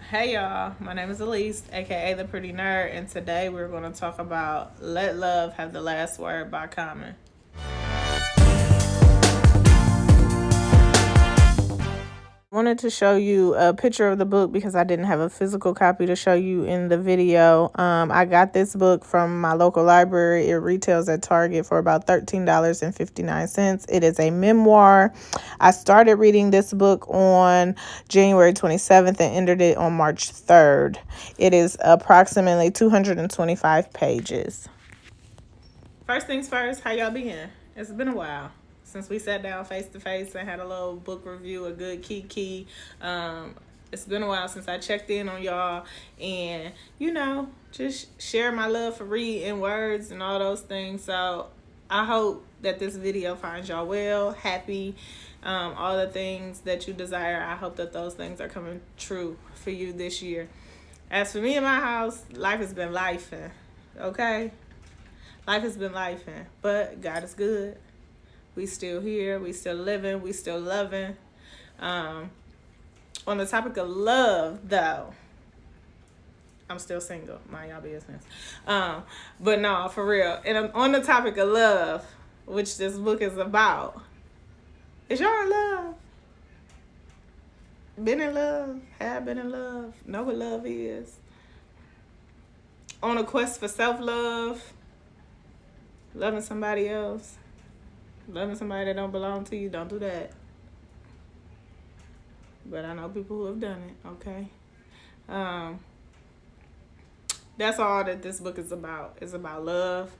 Hey y'all, my name is Elise, aka The Pretty Nerd, and today we're going to talk about Let Love Have the Last Word by Common. Wanted to show you a picture of the book because I didn't have a physical copy to show you in the video. I got this book from my local library. It retails at Target for about $13.59. It is a memoir. I started reading this book on January 27th and ended it on March 3rd. It is approximately 225 pages. First things first, how y'all been? It's been a while since we sat down face to face and had a little book review, a good kiki. It's been a while since I checked in on y'all and, just share my love for reading words and all those things. So I hope that this video finds y'all well, happy, all the things that you desire. I hope that those things are coming true for you this year. As for me and my house, life has been lifing, okay? Life has been lifing, but God is good. We still here, we still living, we still loving. On the topic of love, though, I'm still single. Mind y'all business. But no, for real. And on the topic of love, which this book is about, is y'all in love? Been in love? Have been in love? Know what love is? On a quest for self-love? Loving somebody else? Loving somebody that don't belong to you? Don't do that. But I know people who have done it, okay? That's all that this book is about. It's about love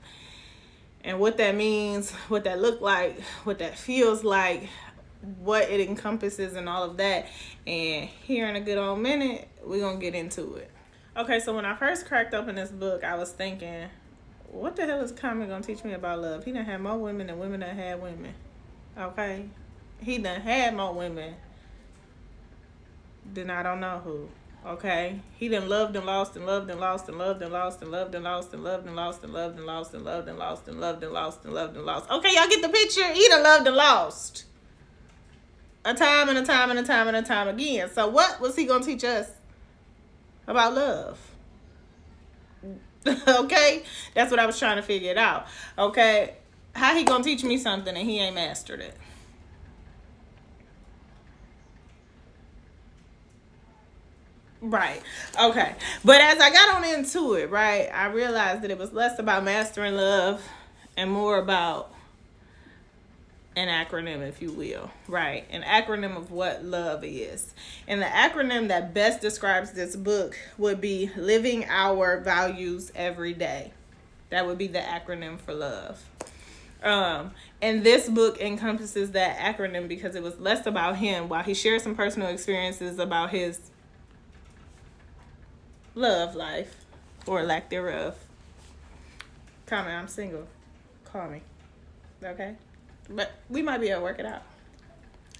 and what that means, what that look like, what that feels like, what it encompasses and all of that. And here in a good old minute, we're going to get into it. Okay, so when I first cracked open this book, I was thinking, what the hell is Common going to teach me about love? He done had more women than women that had women. Okay? He done had more women than I don't know who. Okay? He done loved and lost and loved and lost and loved and lost and loved and lost and loved and lost and loved and lost and loved and lost and loved and lost and loved and lost. Okay, y'all get the picture? He done loved and lost. A time and a time and a time and a time again. So what was he going to teach us about love? Okay? That's what I was trying to figure it out. Okay? How he going to teach me something and he ain't mastered it? Right. Okay. But as I got on into it, right, I realized that it was less about mastering love and more about an acronym, if you will. Right. An acronym of what love is. And the acronym that best describes this book would be living our values every day. That would be the acronym for love. And this book encompasses that acronym because it was less about him while he shared some personal experiences about his love life or lack thereof. Comment, I'm single. Call me. Okay? But we might be able to work it out.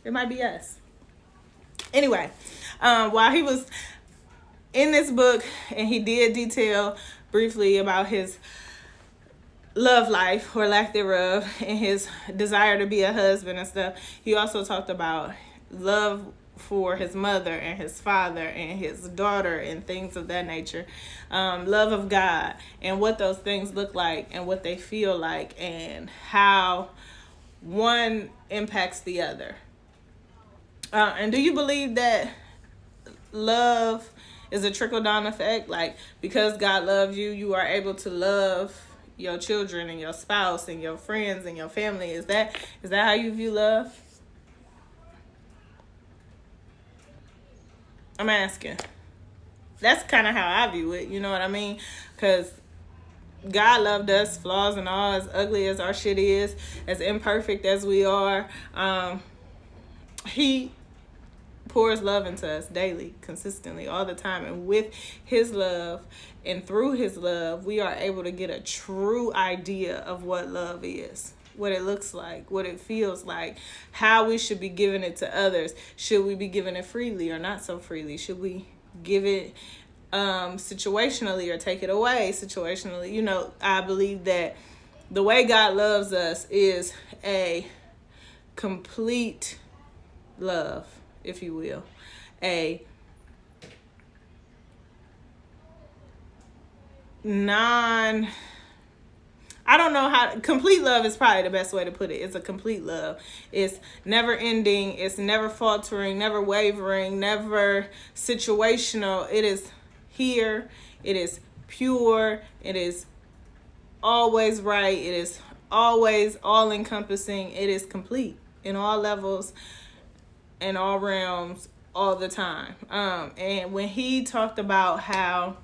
It might be us. Anyway, while he was in this book and he did detail briefly about his love life or lack thereof and his desire to be a husband and stuff, he also talked about love for his mother and his father and his daughter and things of that nature. Love of God and what those things look like and what they feel like and how one impacts the other. And do you believe that love is a trickle-down effect? Like, because God loves you, you are able to love your children and your spouse and your friends and your family. Is that how you view love? I'm asking. That's kind of how I view it, you know what I mean? Because God loved us, flaws and all, as ugly as our shit is, as imperfect as we are. He pours love into us daily, consistently, all the time. And with his love and through his love, we are able to get a true idea of what love is, what it looks like, what it feels like, how we should be giving it to others. Should we be giving it freely or not so freely? Should we give it situationally or take it away situationally? I believe that the way God loves us is a complete love, if you will, a I don't know how. Complete love is probably the best way to put it. It's a complete love. It's never ending. It's never faltering, never wavering, never situational. It is here. It is pure. It is always right. It is always all encompassing. It is complete in all levels, in all realms, all the time. And when he talked about how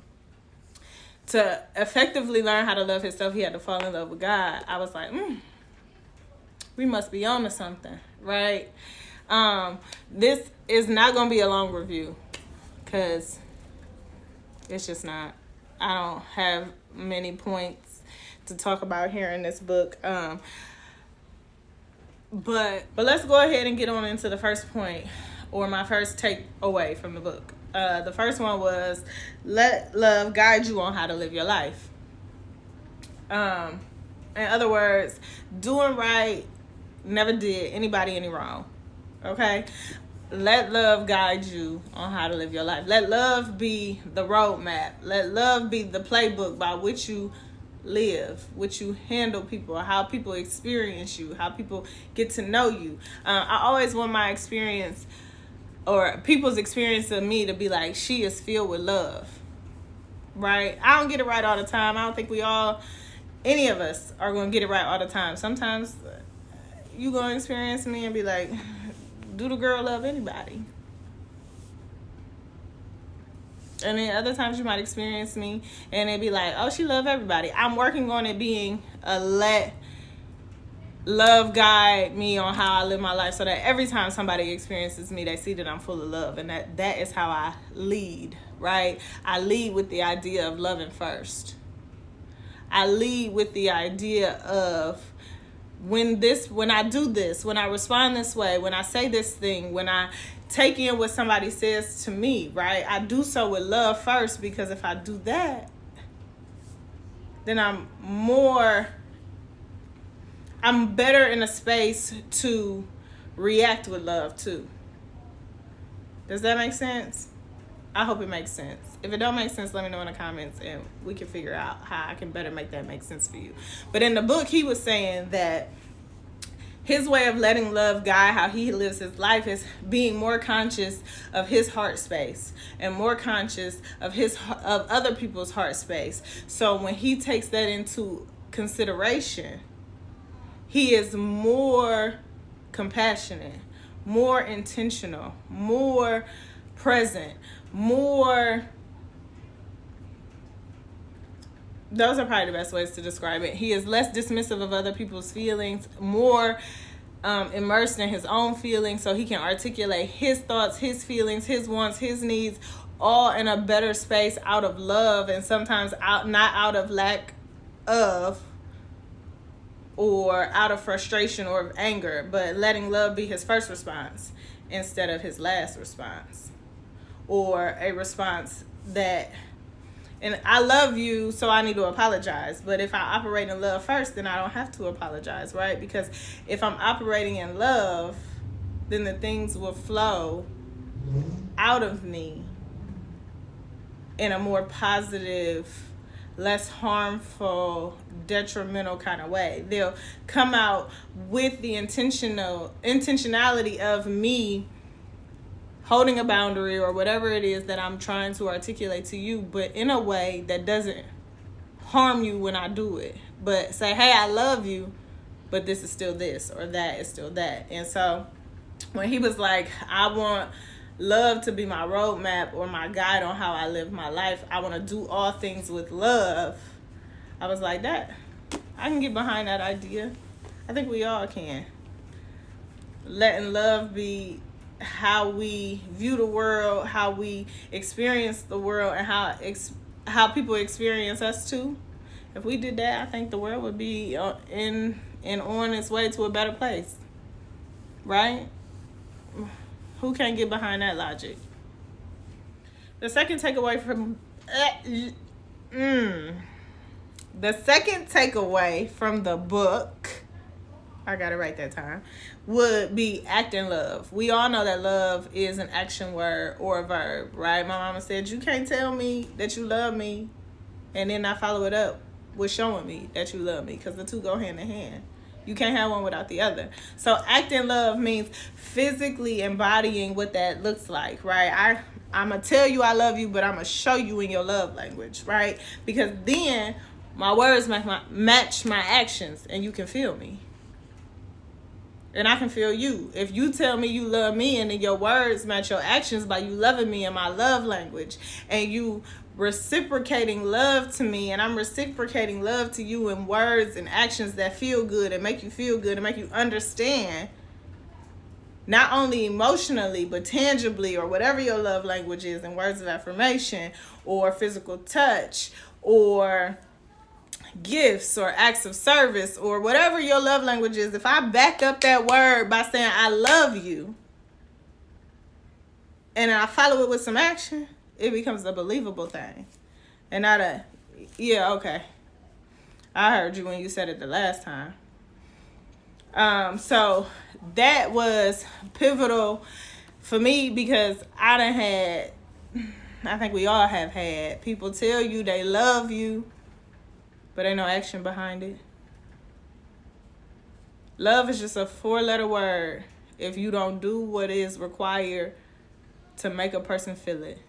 to effectively learn how to love himself, he had to fall in love with God, I was like, we must be on to something, right? This is not going to be a long review because it's just not. I don't have many points to talk about here in this book. But let's go ahead and get on into the first point, or my first takeaway from the book. The first one was, let love guide you on how to live your life. In other words, doing right never did anybody any wrong. Okay? Let love guide you on how to live your life. Let love be the roadmap. Let love be the playbook by which you live, which you handle people, how people experience you, how people get to know you. I always want my experience, or people's experience of me, to be like, she is filled with love, right? I don't get it right all the time. I don't think any of us are going to get it right all the time. Sometimes you going to experience me and be like, do the girl love anybody? And then other times you might experience me and it'd be like, oh, she love everybody. I'm working on it being a let love guide me on how I live my life, so that every time somebody experiences me, they see that I'm full of love. And that is how I lead, right? I lead with the idea of loving first. I lead with the idea of when I do this, when I respond this way, when I say this thing, when I take in what somebody says to me, right? I do so with love first, because if I do that, then I'm better in a space to react with love too. Does that make sense? I hope it makes sense. If it don't make sense, let me know in the comments and we can figure out how I can better make that make sense for you. But in the book, he was saying that his way of letting love guide how he lives his life is being more conscious of his heart space and more conscious of other people's heart space. So when he takes that into consideration, he is more compassionate, more intentional, more present, more... Those are probably the best ways to describe it. He is less dismissive of other people's feelings, more immersed in his own feelings, so he can articulate his thoughts, his feelings, his wants, his needs, all in a better space out of love, and sometimes not out of lack of, or out of frustration or of anger, but letting love be his first response instead of his last response, or a response that... And I love you, so I need to apologize. But if I operate in love first, then I don't have to apologize, right? Because if I'm operating in love, then the things will flow out of me in a more positive, less harmful, detrimental kind of way. They'll come out with the intentionality of me holding a boundary or whatever it is that I'm trying to articulate to you, but in a way that doesn't harm you when I do it. But say, hey, I love you, but this is still this, or that is still that. And so when he was like, I want love to be my roadmap or my guide on how I live my life, I want to do all things with love, I was like, I can get behind that idea. I think we all can. Letting love be how we view the world, how we experience the world, and how people experience us too. If we did that, I think the world would be on its way to a better place, right? Who can't get behind that logic? The second takeaway from the book, I got it right that time, would be act in love. We all know that love is an action word or a verb, right? My mama said, you can't tell me that you love me And then I follow it up with showing me that you love me, because the two go hand in hand. You can't have one without the other. So acting love means physically embodying what that looks like, right? I'm going to tell you I love you, but I'm going to show you in your love language, right? Because then my words match my actions, and you can feel me. And I can feel you. If you tell me you love me and then your words match your actions by you loving me in my love language, and you reciprocating love to me and I'm reciprocating love to you in words and actions that feel good and make you feel good and make you understand, not only emotionally but tangibly, or whatever your love language is, in words of affirmation or physical touch or gifts or acts of service or whatever your love language is. If I back up that word by saying I love you and I follow it with some action, it becomes a believable thing. And not a, yeah, okay, I heard you when you said it the last time. So that was pivotal for me, because I done had, I think we all have had people tell you they love you, but ain't no action behind it. Love is just a 4-letter word if you don't do what is required to make a person feel it.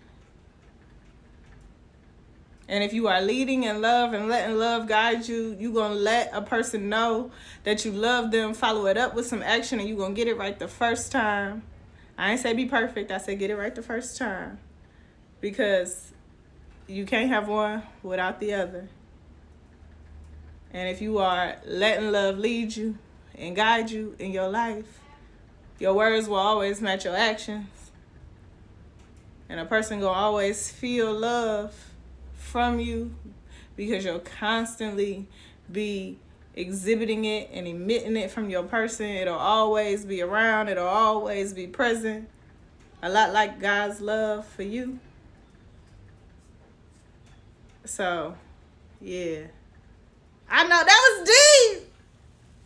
And if you are leading in love and letting love guide you, you're going to let a person know that you love them, follow it up with some action, and you're going to get it right the first time. I ain't say be perfect. I say get it right the first time. Because you can't have one without the other. And if you are letting love lead you and guide you in your life, your words will always match your actions. And a person gonna always feel love from you, because you'll constantly be exhibiting it and emitting it from your person. It'll always be around. It'll always be present. A lot like God's love for you. So, yeah. I know, that was deep.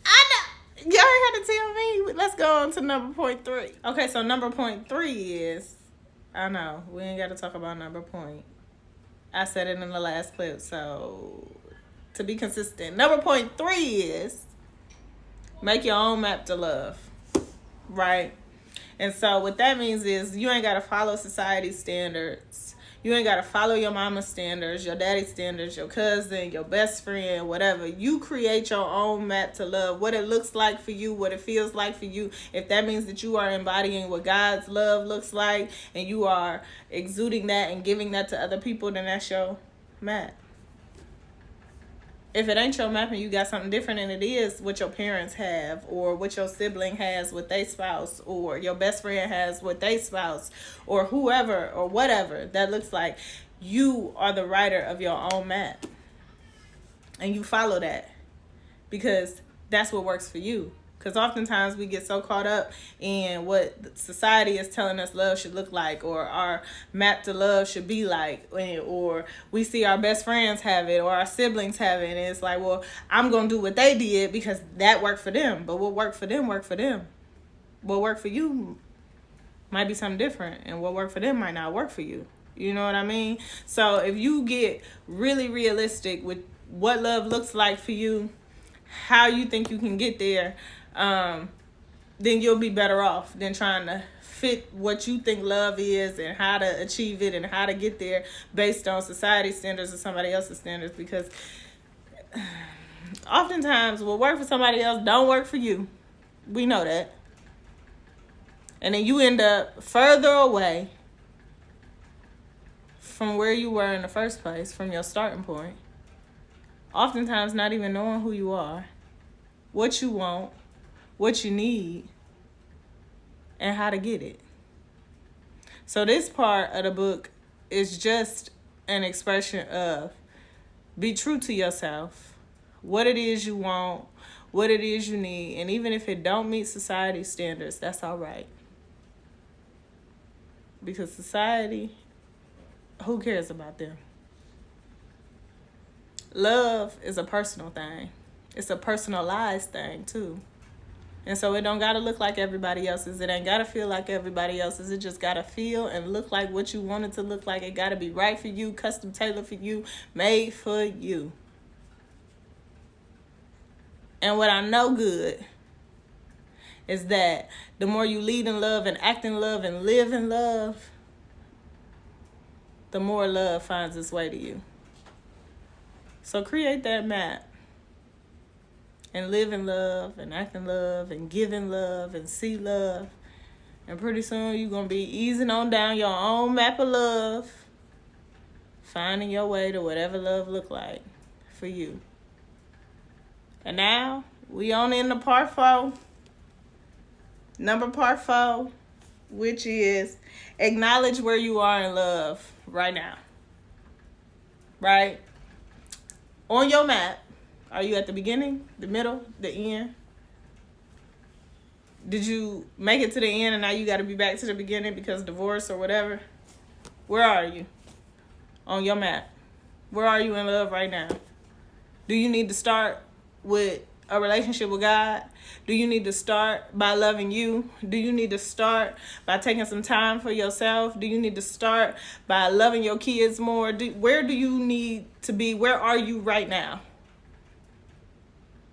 I know. Y'all ain't had to tell me. Let's go on to number point 3. Okay, so number point 3 is, I know, we ain't got to talk about number point. I said it in the last clip, so to be consistent. Number point 3 is make your own map to love, right? And so what that means is you ain't got to follow society standards. You ain't got to follow your mama's standards, your daddy's standards, your cousin, your best friend, whatever. You create your own map to love, what it looks like for you, what it feels like for you. If that means that you are embodying what God's love looks like and you are exuding that and giving that to other people, then that's your map. If it ain't your map and you got something different, and it is what your parents have, or what your sibling has with their spouse, or your best friend has with their spouse, or whoever or whatever that looks like, you are the writer of your own map. And you follow that, because that's what works for you. Because oftentimes we get so caught up in what society is telling us love should look like, or our map to love should be like, or we see our best friends have it, or our siblings have it, and it's like, well, I'm going to do what they did because that worked for them. But what worked for them worked for them. What worked for you might be something different, and what worked for them might not work for you. You know what I mean? So if you get really realistic with what love looks like for you, how you think you can get there, then you'll be better off than trying to fit what you think love is and how to achieve it and how to get there based on society standards or somebody else's standards. Because oftentimes what works for somebody else don't work for you. We know that. And then you end up further away from where you were in the first place, from your starting point. Oftentimes not even knowing who you are, what you want, what you need, and how to get it. So this part of the book is just an expression of be true to yourself, what it is you want, what it is you need, and even if it don't meet society standards, that's all right. Because society, who cares about them? Love is a personal thing. It's a personalized thing too. And so it don't gotta look like everybody else's. It ain't gotta feel like everybody else's. It just gotta feel and look like what you want it to look like. It gotta be right for you, custom tailored for you, made for you. And what I know good is that the more you lead in love and act in love and live in love, the more love finds its way to you. So create that map. And live in love and act in love and give in love and see love. And pretty soon you're going to be easing on down your own map of love, finding your way to whatever love look like for you. And now we on into part 4. Part 4, which is acknowledge where you are in love right now. Right? On your map. Are you at the beginning, the middle, the end? Did you make it to the end and now you got to be back to the beginning because divorce or whatever? Where are you on your map? Where are you in love right now? Do you need to start with a relationship with God? Do you need to start by loving you? Do you need to start by taking some time for yourself? Do you need to start by loving your kids more? Where do you need to be? Where are you right now?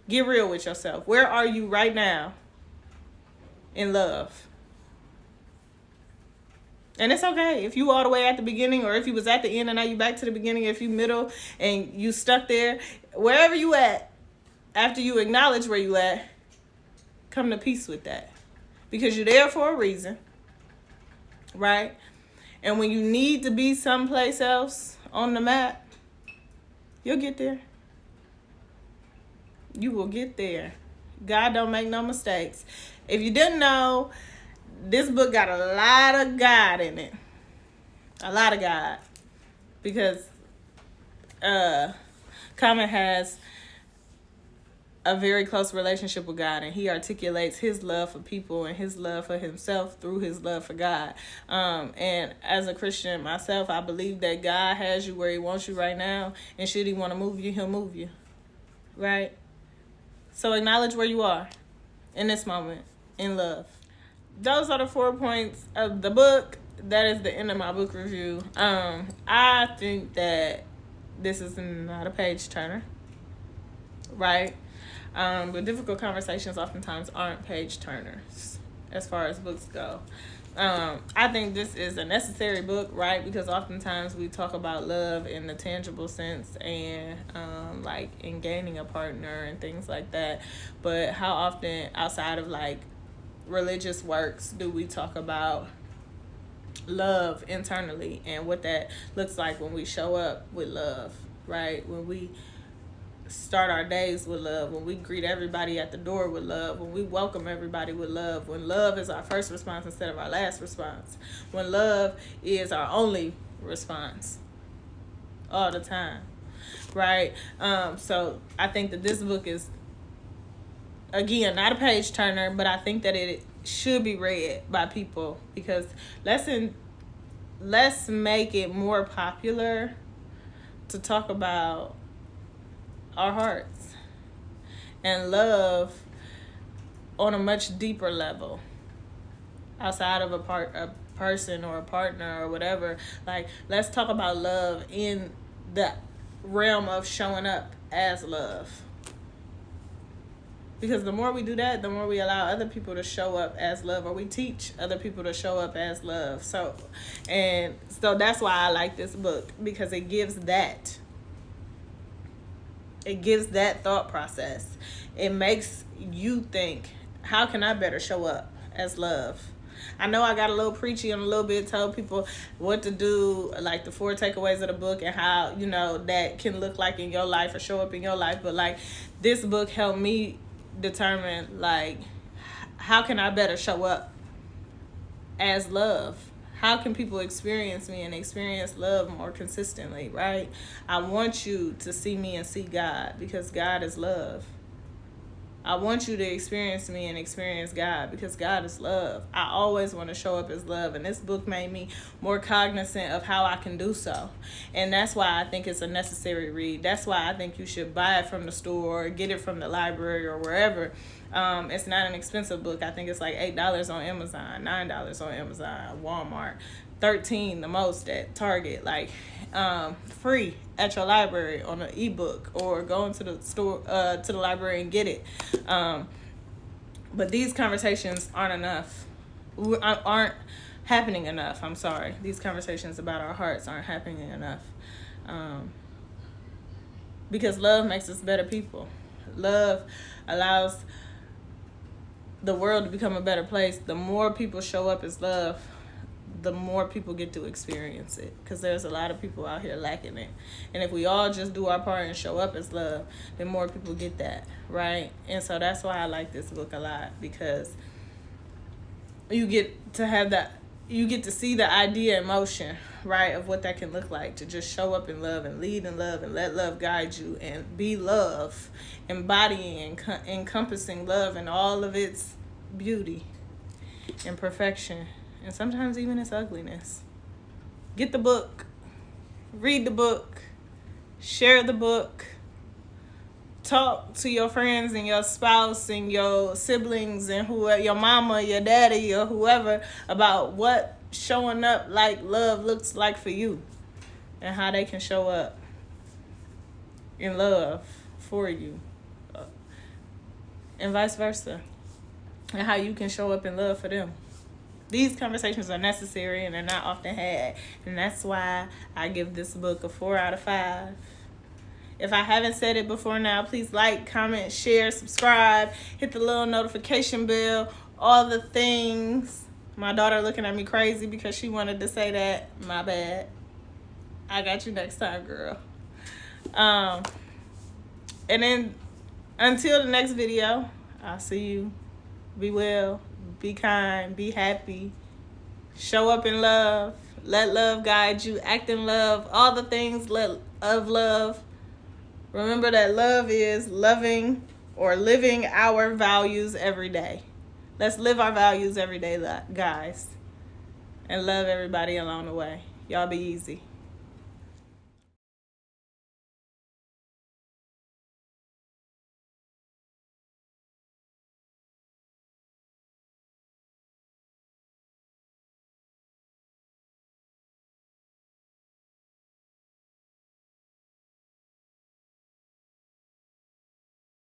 Get real with yourself. Where are you right now in love? And it's okay if you all the way at the beginning, or if you was at the end and now you back to the beginning, if you middle and you stuck there. Wherever you at, after you acknowledge where you at, come to peace with that. Because you're there for a reason, right? And when you need to be someplace else on the map, you'll get there. You will get there. God don't make no mistakes. If you didn't know, this book got a lot of God in it. A lot of God. Because Common has a very close relationship with God, and he articulates his love for people and his love for himself through his love for God. And as a Christian myself, I believe that God has you where he wants you right now, and should he want to move you, he'll move you. Right? So acknowledge where you are in this moment in love. Those are the 4 points of the book. That is the end of my book review. I think that this is not a page turner, right? But difficult conversations oftentimes aren't page turners as far as books go. I think this is a necessary book, right? Because oftentimes we talk about love in the tangible sense and like in gaining a partner and things like that. But how often outside of like religious works do we talk about love internally and what that looks like when we show up with love, right? When we start our days with love, when we greet everybody at the door with love, when we welcome everybody with love, when love is our first response instead of our last response, when love is our only response all the time, right? So I think that this book is, again, not a page turner, but I think that it should be read by people, because let's make it more popular to talk about our hearts and love on a much deeper level outside of a person or a partner or whatever. Like, let's talk about love in the realm of showing up as love, because the more we do that, the more we allow other people to show up as love, or we teach other people to show up as love. So that's why I like this book, because it gives that thought process. It makes you think, how can I better show up as love? I know I got a little preachy and a little bit told people what to do, like the 4 takeaways of the book and how, that can look like in your life or show up in your life. But like, this book helped me determine, like, how can I better show up as love? How can people experience me and experience love more consistently, right? I want you to see me and see God, because God is love. I want you to experience me and experience God, because God is love. I always want to show up as love, and this book made me more cognizant of how I can do so. And that's why I think it's a necessary read. That's why I think you should buy it from the store or get it from the library or wherever. It's not an expensive book. I think it's like $8 on Amazon, $9 on Amazon, Walmart, $13 the most at Target. Like, free at your library on an ebook, or go into the store, to the library and get it. But these conversations aren't happening enough. I'm sorry. These conversations about our hearts aren't happening enough. Because love makes us better people. Love allows the world to become a better place. The more people show up as love, the more people get to experience it, because there's a lot of people out here lacking it. And if we all just do our part and show up as love, then more people get that, right? And so that's why I like this book a lot, because you get to see the idea in motion, right, of what that can look like, to just show up in love and lead in love and let love guide you and be love, embodying and encompassing love in all of its beauty and perfection, and sometimes even its ugliness. Get the book, read the book, share the book, talk to your friends and your spouse and your siblings and whoever, your mama, your daddy, or whoever, about what showing up like love looks like for you, and how they can show up in love for you, and vice versa, and how you can show up in love for them. These conversations are necessary and they're not often had, and that's why I give this book a 4 out of 5. If I haven't said it before now, please like, comment, share, subscribe, hit the little notification bell, all the things. My daughter looking at me crazy because she wanted to say that. My bad. I got you next time, girl. And then until the next video, I'll see you. Be well, be kind, be happy, show up in love, let love guide you, act in love, all the things of love. Remember that love is loving or living our values every day. Let's live our values every day, guys, and love everybody along the way. Y'all be easy.